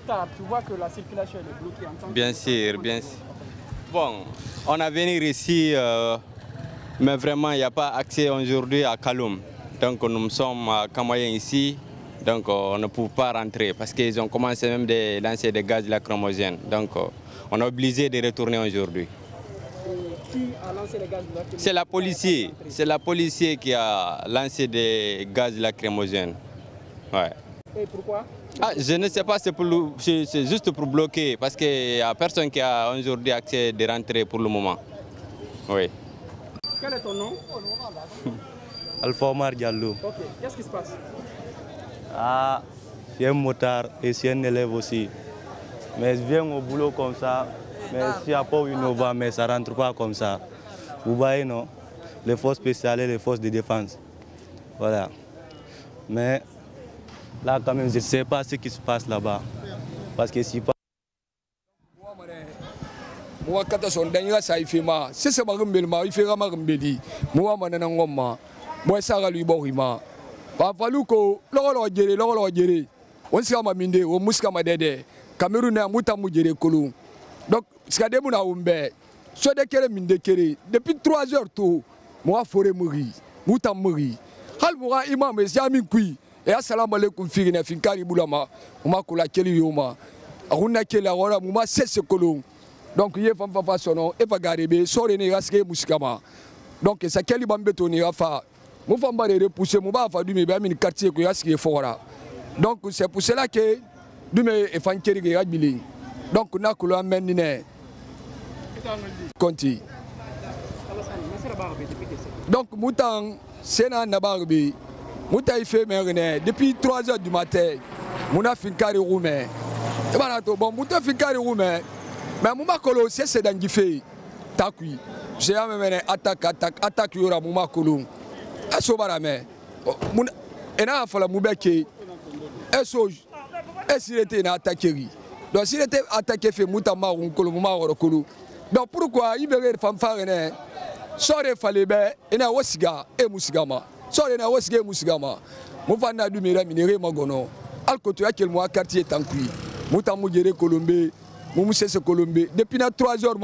motard, tu vois que la circulation est bloquée en tant que... Bien sûr, bien sûr. Bon, on a venu ici, mais vraiment, il n'y a pas accès aujourd'hui à Kaloum. Donc, nous sommes à Kamayen ici, donc on ne peut pas rentrer parce qu'ils ont commencé même à lancer des gaz lacrymogènes. Donc, on est obligé de retourner aujourd'hui. Qui a lancé les gaz lacrymogènes? C'est la policier qui a lancé des gaz lacrymogènes. Ouais. Et pourquoi? Je ne sais pas, c'est juste pour bloquer, parce qu'il n'y a personne qui a aujourd'hui accès de rentrer pour le moment. Oui. Quel est ton nom? Alpha Omar Diallo. Ok, qu'est-ce qui se passe? Ah, je suis un motard et je suis un élève aussi. Mais je viens au boulot comme ça, mais s'il n'y a pas Innova, mais ça ne rentre pas comme ça. Vous voyez, non? Les forces spéciales et les forces de défense. Voilà. Mais là, quand même, je ne sais pas ce qui se passe là-bas. Parce que si pas... Moi, quand on a ça, il fait mal. C'est ça, il fait mal. Moi, je suis un moi, ça va lui borima. Pas fallu que l'on gère. On s'est amindé, on m'a dit, Cameroun a mouta moudjere kolou. Donc, ce qu'a dit mon aoumbe, soit de kere minde kere, depuis 3 heures tout, moi, forêt mourir, mouta mourir. Hal moura imam, et jamin kui, et assalamu alaikum firine, finkari boulama, on kola keli yoma, aruna kela ora, mouma 16 kolou. Donc, il y a une façon, et pas garder, sorry, ne raske mouskama. Donc, ça keli bambeto ni rafa. Mon femme va repousser, mon bas va du mes quartier que y'a ce qui est fort. Donc c'est pour cela que du mes et fan kéré à billing. Donc on a coulé un menine. Conti. Donc moutan Sena Nabarbi, mouta il fait merine depuis 3 heures du matin. Mon a fin carré roumé. Et voilà tout bon, mouta fin carré roumé. Mais mon macolo c'est dans du fait. Takui. J'ai amené attaque yora mon macolo. Asobarame, ena fala moubeke, s'il était attaqué. Donc s'il était attaqué, fait moutama ou kolomou. Donc pourquoi il veut fanfare? Sore falebe, ena wosiga et mousigama. Sore na wosiga et mousigama. Moufana du mira minéré magono. Alcoto yakel moi quartier tankui. Moutamou géré Colombé, moumoussé Colombé. Depuis 3 heures,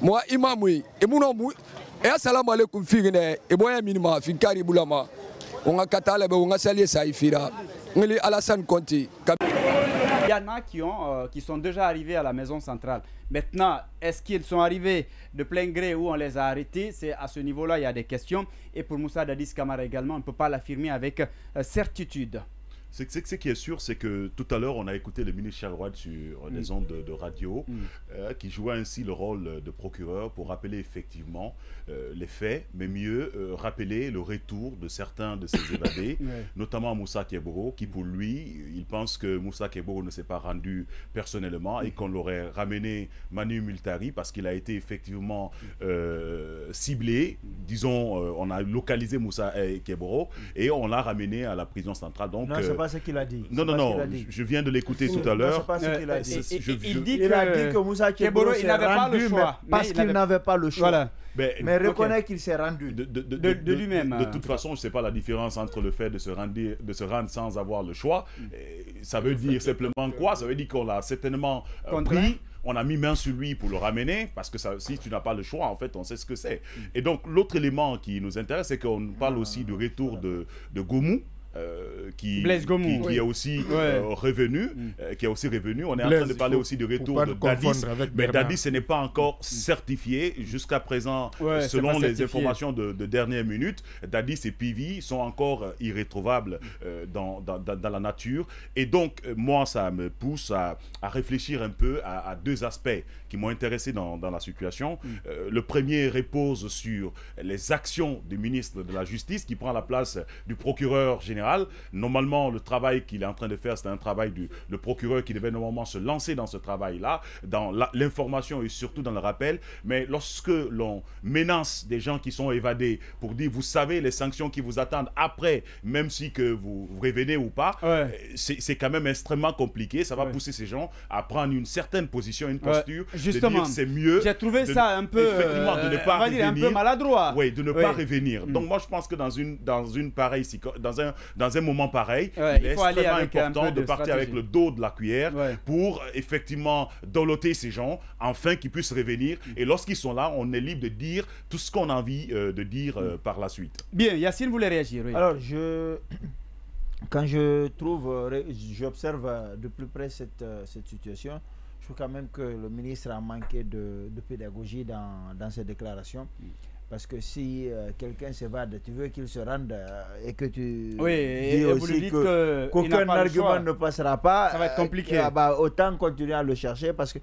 moi imamoui, et mon nom. Et assalamu alaikum firine et boya minima finkari bulama on a katala be on a sali saifira ngeli Alassane Conté. Il y en a qui sont déjà arrivés à la maison centrale. Maintenant, est-ce qu'ils sont arrivés de plein gré ou on les a arrêtés? C'est à ce niveau-là, il y a des questions. Et pour Moussa Dadis Camara également, on ne peut pas l'affirmer avec certitude. Ce qui est sûr, c'est que tout à l'heure, on a écouté le ministre Charles sur des ondes de radio qui jouait ainsi le rôle de procureur pour rappeler effectivement les faits, mais mieux rappeler le retour de certains de ces évadés, notamment Moussa Keboro, qui pour lui, il pense que Moussa Keboro ne s'est pas rendu personnellement et qu'on l'aurait ramené Manu Multari parce qu'il a été effectivement ciblé. Disons, on a localisé Moussa Keboro et on l'a ramené à la prison centrale. Donc, ce qu'il a dit. Non, je viens de l'écouter tout à l'heure. Il a dit que Moussa Keboro n'avait pas le choix. Parce qu'il n'avait pas le choix. Voilà. Mais reconnaît qu'il s'est rendu de lui-même. De toute façon, je ne sais pas la différence entre le fait de se rendre sans avoir le choix. Ça veut dire simplement quoi? Ça veut dire qu'on l'a certainement pris. On a mis main sur lui pour le ramener, parce que si tu n'as pas le choix, en fait, on sait ce que c'est. Et donc, l'autre élément qui nous intéresse, c'est qu'on parle aussi du retour de Goumou. Qui est aussi revenu, On est en train de parler aussi du retour de Dadis, mais Dadis, ce n'est pas encore certifié jusqu'à présent, selon les informations de dernière minute. Dadis et Pivi sont encore irrétrovables dans la nature. Et donc, moi, ça me pousse à réfléchir un peu à 2 aspects qui m'ont intéressé dans la situation. Le premier repose sur les actions du ministre de la Justice qui prend la place du procureur général. Normalement, le travail qu'il est en train de faire, c'est un travail le procureur qui devait normalement se lancer dans ce travail-là, dans l'information et surtout dans le rappel. Mais lorsque l'on menace des gens qui sont évadés pour dire, vous savez les sanctions qui vous attendent après, même si que vous revenez ou pas, c'est quand même extrêmement compliqué. Ça va pousser ces gens à prendre une certaine position, une posture. Justement, c'est mieux. J'ai trouvé ça un peu, de ne pas revenir, un peu maladroit. Oui, de ne pas revenir. Donc moi, je pense que dans un dans un moment pareil, il est extrêmement important de partir avec le dos de la cuillère pour effectivement doloter ces gens, afin qu'ils puissent revenir. Et lorsqu'ils sont là, on est libre de dire tout ce qu'on a envie de dire par la suite. Bien, Yacine voulait réagir. Oui. Alors, quand j'observe de plus près cette situation, je trouve quand même que le ministre a manqué de pédagogie dans ses déclarations. Parce que si quelqu'un s'évade, tu veux qu'il se rende et que tu dis aussi qu'aucun argument ne passera pas, ça va être compliqué. Autant continuer à le chercher, parce que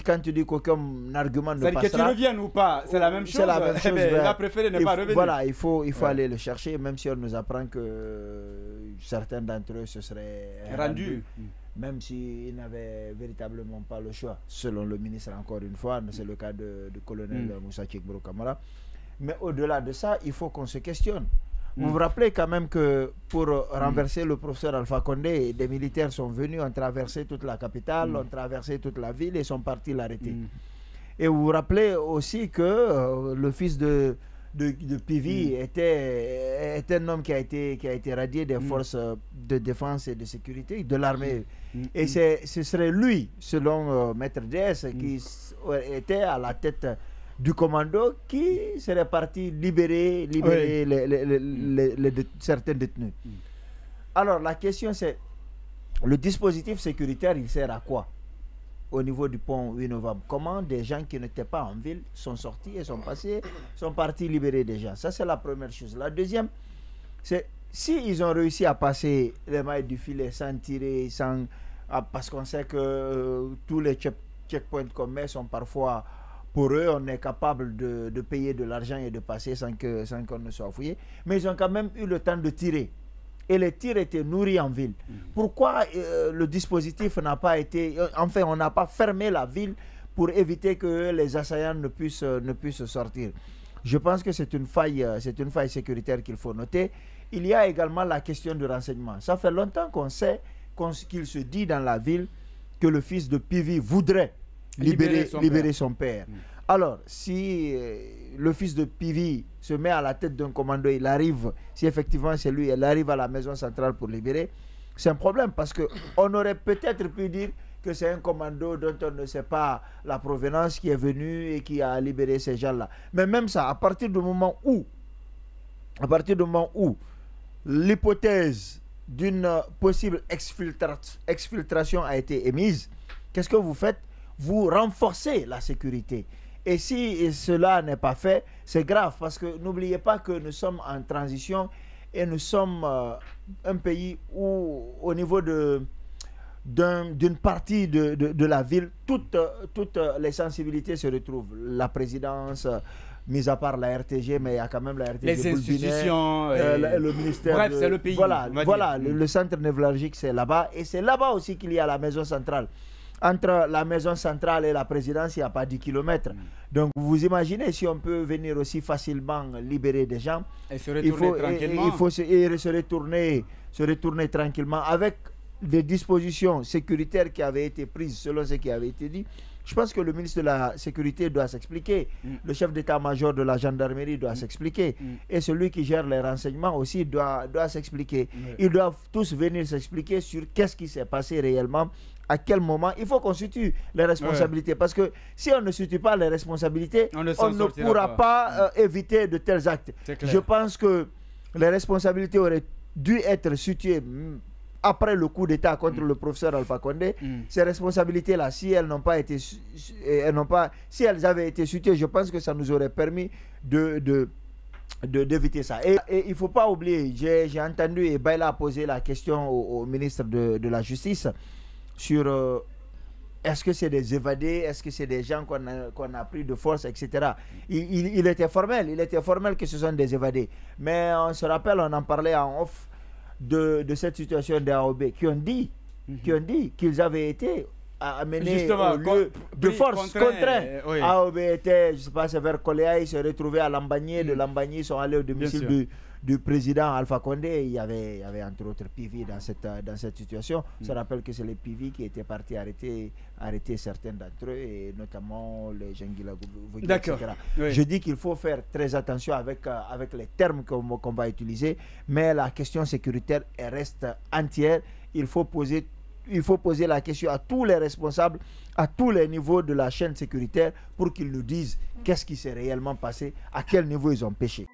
quand tu dis qu'aucun argument ne passera... C'est-à-dire que tu reviennes ou pas, c'est la même chose. C'est la même chose. Il a préféré ne pas revenir. Voilà, il faut aller le chercher, même si on nous apprend que certains d'entre eux se seraient rendus. Même s'ils n'avaient véritablement pas le choix, selon le ministre encore une fois, c'est le cas du colonel Moussa Tchekbro Kamara. Mais au-delà de ça, il faut qu'on se questionne. Vous vous rappelez quand même que pour renverser le professeur Alpha Condé, des militaires sont venus, ont traversé toute la capitale, ont traversé toute la ville et sont partis l'arrêter. Et vous vous rappelez aussi que le fils de Pivi était un homme qui a été radié des forces de défense et de sécurité, de l'armée. Et ce serait lui, selon Maître DS, qui était à la tête du commando, qui serait parti libérer certains détenus. Alors la question c'est, le dispositif sécuritaire, il sert à quoi au niveau du pont 8 novembre? Comment des gens qui n'étaient pas en ville sont sortis et sont partis libérer des gens? Ça c'est la première chose. La deuxième, c'est s'ils ont réussi à passer les mailles du filet sans tirer, parce qu'on sait que tous les checkpoints qu'on met sont parfois... Pour eux, on est capable de payer de l'argent et de passer sans qu'on ne soit fouillé. Mais ils ont quand même eu le temps de tirer. Et les tirs étaient nourris en ville. Pourquoi le dispositif n'a pas été... Enfin, on n'a pas fermé la ville pour éviter que les assaillants ne puissent sortir? Je pense que c'est une faille sécuritaire qu'il faut noter. Il y a également la question du renseignement. Ça fait longtemps qu'on sait qu'il se dit dans la ville que le fils de Pivi voudrait libérer son père. Alors, si le fils de Pivi se met à la tête d'un commando, il arrive, si effectivement c'est lui, il arrive à la maison centrale pour libérer, c'est un problème, parce qu'on aurait peut-être pu dire que c'est un commando dont on ne sait pas la provenance qui est venu et qui a libéré ces gens-là. Mais même ça, à partir du moment où l'hypothèse d'une possible exfiltration a été émise, qu'est-ce que vous faites? Vous renforcez la sécurité. Et si cela n'est pas fait, c'est grave, parce que n'oubliez pas que nous sommes en transition et nous sommes un pays où, au niveau d'une partie de la ville, toutes les sensibilités se retrouvent. La présidence, mis à part la RTG, mais il y a quand même la RTG. Les institutions, le ministère. Bref, c'est le pays. Voilà, le centre névralgique, c'est là-bas. Et c'est là-bas aussi qu'il y a la maison centrale. Entre la maison centrale et la présidence, il n'y a pas 10 km. Donc vous imaginez, si on peut venir aussi facilement libérer des gens, et se retourner tranquillement. Il faut se retourner tranquillement avec des dispositions sécuritaires qui avaient été prises selon ce qui avait été dit. Je pense que le ministre de la Sécurité doit s'expliquer, le chef d'état-major de la gendarmerie doit s'expliquer, et celui qui gère les renseignements aussi doit s'expliquer. Ils doivent tous venir s'expliquer sur qu'est-ce qui s'est passé réellement, à quel moment. Il faut qu'on situe les responsabilités, parce que si on ne situe pas les responsabilités, on ne pourra pas éviter de tels actes. Je pense que les responsabilités auraient dû être situées après le coup d'État contre le professeur Alpha Condé. Ces responsabilités-là, si elles avaient été situées, je pense que ça nous aurait permis d'éviter ça. Et il ne faut pas oublier, j'ai entendu et Baila poser la question au ministre de la Justice sur est-ce que c'est des évadés, est-ce que c'est des gens qu'on a pris de force, etc. Il était formel que ce sont des évadés. Mais on se rappelle, on en parlait en off de cette situation d'AOB qui ont dit qu'ils avaient été amenés au lieu de force, contraints. AOB était, je ne sais pas, c'est vers Koléa, ils se retrouvaient à Lambagné, de Lambagné, ils sont allés au domicile du président Alpha Condé, il y avait entre autres PV dans cette situation. Je rappelle que c'est les PV qui étaient partis arrêter certains d'entre eux, et notamment les Jengila Goubou, etc. Oui. Je dis qu'il faut faire très attention avec les termes qu'on va utiliser, mais la question sécuritaire elle reste entière. Il faut poser la question à tous les responsables, à tous les niveaux de la chaîne sécuritaire, pour qu'ils nous disent qu'est-ce qui s'est réellement passé, à quel niveau ils ont péché.